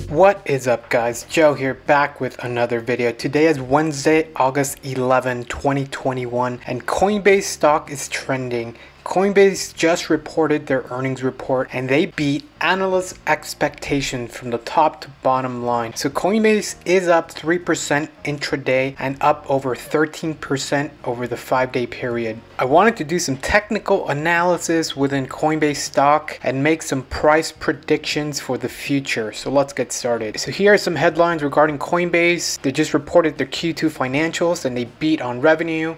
What is up, guys? Joe here, back with another video. Today is Wednesday, August 11, 2021, and Coinbase stock is trending. Coinbase just reported their earnings report and they beat analysts' expectations from the top to bottom line. So Coinbase is up 3% intraday and up over 13% over the 5-day period. I wanted to do some technical analysis within Coinbase stock and make some price predictions for the future. So let's get started. So here are some headlines regarding Coinbase. They just reported their Q2 financials and they beat on revenue.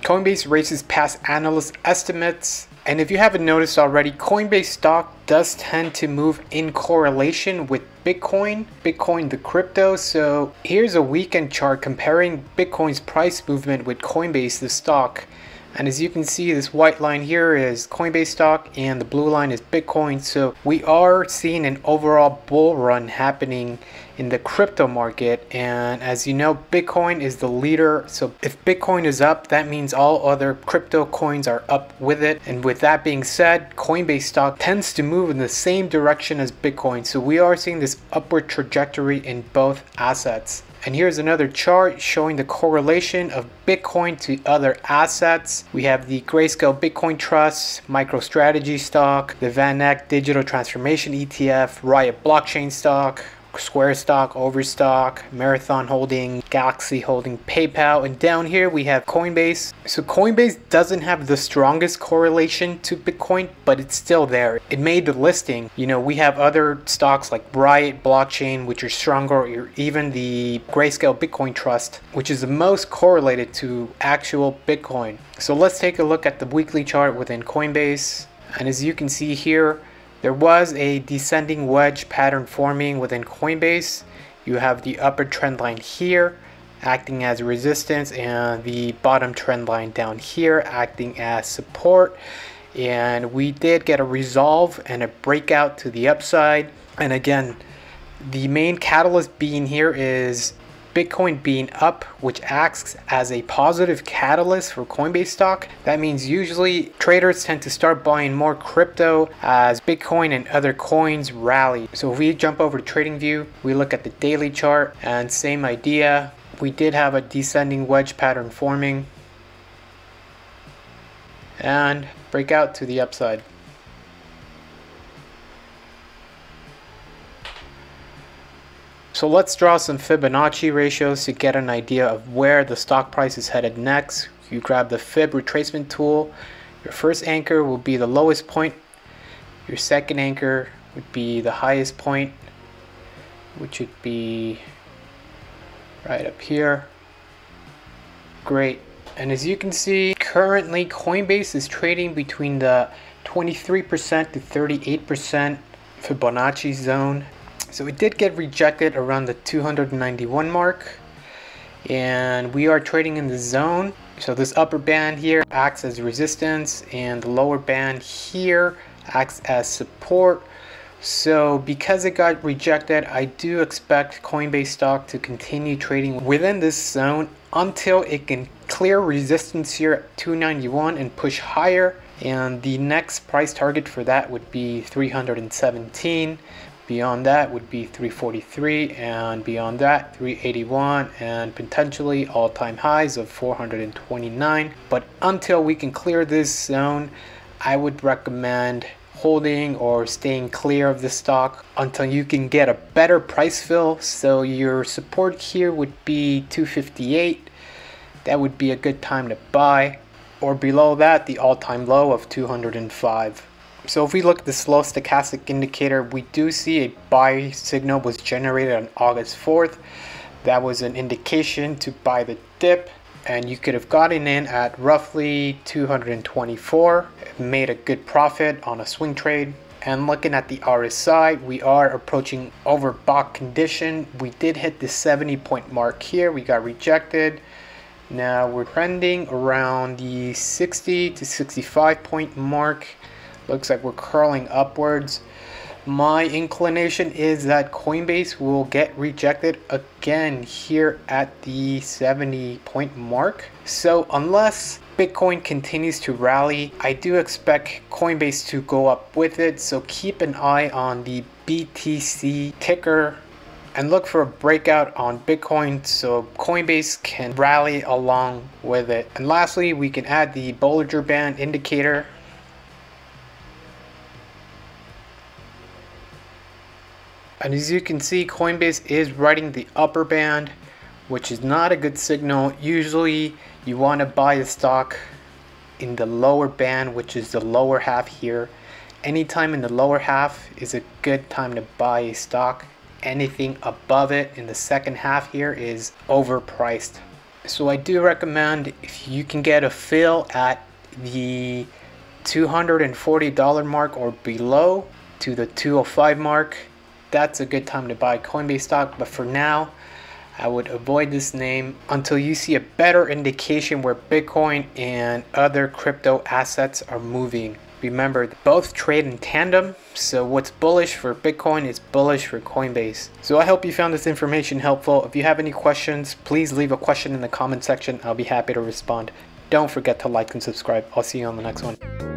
Coinbase races past analyst estimates. And if you haven't noticed already, Coinbase stock does tend to move in correlation with Bitcoin, the crypto. So here's a weekend chart comparing Bitcoin's price movement with Coinbase, the stock. And as you can see, this white line here is Coinbase stock and the blue line is Bitcoin. So we are seeing an overall bull run happening in the crypto market. And as you know, Bitcoin is the leader. So if Bitcoin is up, that means all other crypto coins are up with it. And with that being said, Coinbase stock tends to move in the same direction as Bitcoin. So we are seeing this upward trajectory in both assets. And here's another chart showing the correlation of Bitcoin to other assets. We have the Grayscale Bitcoin Trust, MicroStrategy stock, the Van Eck Digital Transformation ETF, Riot Blockchain stock, Square stock, Overstock, Marathon Holding, Galaxy Holding, PayPal, and down here we have Coinbase. So Coinbase doesn't have the strongest correlation to Bitcoin, but it's still there. It made the listing. You know, we have other stocks like Riot Blockchain, which are stronger, or even the Grayscale Bitcoin Trust, which is the most correlated to actual Bitcoin. So let's take a look at the weekly chart within Coinbase. And as you can see here, there was a descending wedge pattern forming within Coinbase. You have the upper trend line here acting as resistance and the bottom trend line down here acting as support. And we did get a resolve and a breakout to the upside. And again, the main catalyst being here is Bitcoin being up, which acts as a positive catalyst for Coinbase stock. That means usually traders tend to start buying more crypto as Bitcoin and other coins rally. So if we jump over to TradingView, we look at the daily chart and same idea. We did have a descending wedge pattern forming and breakout to the upside. So let's draw some Fibonacci ratios to get an idea of where the stock price is headed next. You grab the Fib retracement tool. Your first anchor will be the lowest point. Your second anchor would be the highest point, which would be right up here. Great. And as you can see, currently Coinbase is trading between the 23% to 38% Fibonacci zone. So it did get rejected around the 291 mark, and we are trading in the zone. So this upper band here acts as resistance and the lower band here acts as support. So because it got rejected, I do expect Coinbase stock to continue trading within this zone until it can clear resistance here at 291 and push higher. And the next price target for that would be 317. Beyond that would be 343, and beyond that 381, and potentially all-time highs of 429. But until we can clear this zone, I would recommend holding or staying clear of the stock until you can get a better price fill. So your support here would be 258. That would be a good time to buy, or below that the all-time low of 205. So if we look at the slow stochastic indicator, we do see a buy signal was generated on August 4th. That was an indication to buy the dip, and you could have gotten in at roughly 224, made a good profit on a swing trade. And looking at the RSI, we are approaching overbought condition. We did hit the 70-point mark here. We got rejected. Now we're trending around the 60 to 65 point mark. Looks like we're curling upwards. My inclination is that Coinbase will get rejected again here at the 70-point mark. So unless Bitcoin continues to rally, I do expect Coinbase to go up with it. So keep an eye on the BTC ticker and look for a breakout on Bitcoin so Coinbase can rally along with it. And lastly, we can add the Bollinger Band indicator. And as you can see, Coinbase is riding the upper band, which is not a good signal. Usually you want to buy a stock in the lower band, which is the lower half here. Anytime in the lower half is a good time to buy a stock. Anything above it in the second half here is overpriced. So I do recommend, if you can get a fill at the $240 mark or below to the 205 mark, that's a good time to buy Coinbase stock. But for now, I would avoid this name until you see a better indication where Bitcoin and other crypto assets are moving. Remember, both trade in tandem, so what's bullish for Bitcoin is bullish for Coinbase. So I hope you found this information helpful. If you have any questions, please leave a question in the comment section. I'll be happy to respond. Don't forget to like and subscribe. I'll see you on the next one.